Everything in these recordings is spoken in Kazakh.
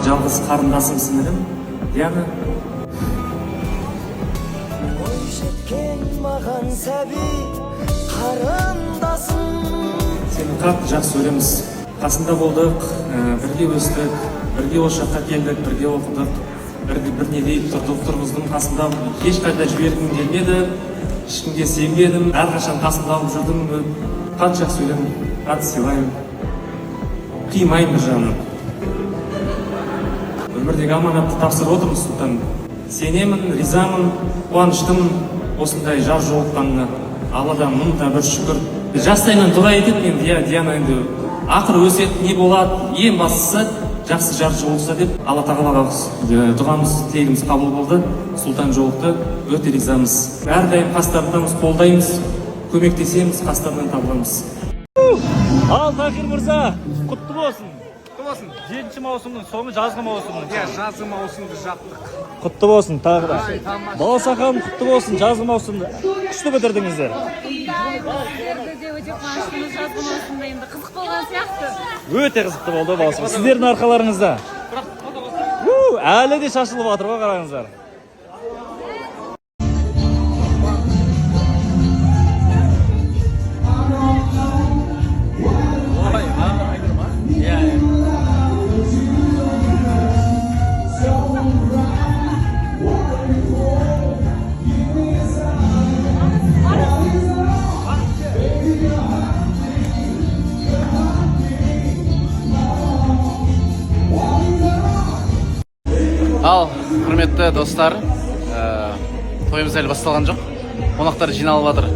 жалғыз қарындасымсың інім, Диана. Ой жеткен маған сәби қарындасым. Сені қатты жақсы көреміз. Қасында болдық, бірге өстік, бірге осы жаққа келдік, бірге оқыдық, бірне дейіп тұрғыздың қасында. Ешқайда жібергім келмеді, ешкімге сенбедім, әрқашан қасында алып жүрдім. Қатты жақсы көремін, қатты сыйлаймын, қимаймын жаным. Өмірдегі аманатты тапсырып отырмыз, Сұлтан. Сенемін, ризамын, қуаныштымын осындай жар жолыққанына. Алладан мың да бір шүкір. Жастайынан дұға етеді енді, Диана енді ақыры өседі, не болады, ең бастысы жақсы жар жолықса деп Алла тағалаға дұғамыз, тілегіміз қабыл болды. Сұлтан жолықты, өте ризамыз. Әрдайым қастарындамыз, қолдаймыз, көмектесеміз, қастарынан табыламыз. Ал Тахир мырза, құтты болсын. 7-ші маусымның соңы жазғы маусымның. Жазғы маусымды жаптық. Құтты болсын тағы да. Баласақаным құтты болсын, жазғы маусымды күшті бітірдіңіздер. Сіздерді де өте қуаныштымыз, жазғы маусымда енді қызық болған сияқты. Өте қызықты болды баласақаным. Сіздердің арқаларыңызда. Әлі де шашылып жатыр ғой, қараңыздар. Ал, құрметті достар, тойымыз әлі басталған жоқ. Қонақтар жиналып жатыр.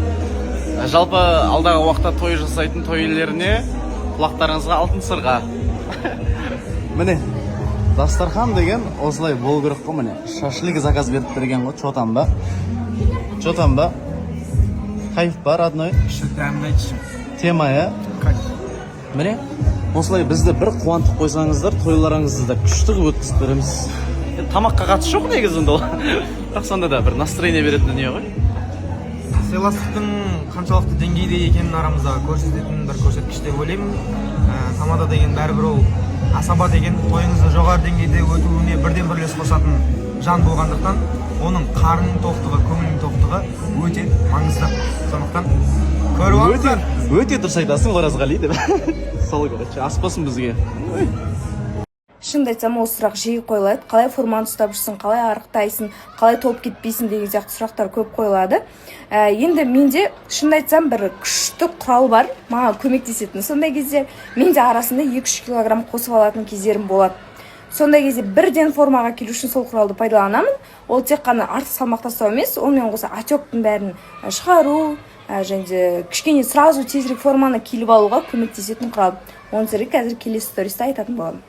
Жалпы алдағы уақытта той жасайтын той иелеріне құлақтарыңызға алтын сырға. Міне, дастархан деген осылай болу керек қой, міне. Шашлык заказ беріп берген ғой, чотан ба? Чотан ба? Кайф ба, родной? Тема, я? Міне, осылай бізді бір қуантып қойсаңыздар, тойларыңызды да күшті өткізіп береміз. Тамаққа қатысы жоқ негізінде ол. Бірақ сонда да бір настроение беретін дүние ғой. Сыйластықтың қаншалықты деңгейде екенін арамызда көрсететін бір көрсеткіш деп ойлаймын. Тамада деген бәрібір ол асаба деген тойыңыздың жоғары деңгейде өтуіне бірден бір үлес қосатын жан болғандықтан, оның қарынның тоқтығы, көңілінің тоқтығы өте маңызды. Сондықтан көріп алыңыздар. Өте дұрыс айтасың, Оразғали деп. Сол керек, аспасын бізге. Шынымды айтсам, ол сұрақ жиі қойылады. Қалай форманы ұстап жүрсің, қалай арықтайсың, қалай толып кетпейсің деген сияқты сұрақтар көп қойылады. Енді менде шынымды айтсам бір күшті құрал бар, маған көмектесетін. Сондай кезде менде арасында 2-3 килограмм қосып алатын кездерім болады. Сондай кезде бірден формаға келу үшін сол құралды пайдаланамын. Ол тек қана артық салмақ тастау емес, онымен қоса отектің бәрін шығару, және кішкене сразу тезірек форманы киіліп алуға көмектесетін құрал. Оны сіздерге қазір келесі сториста айтатын боламын.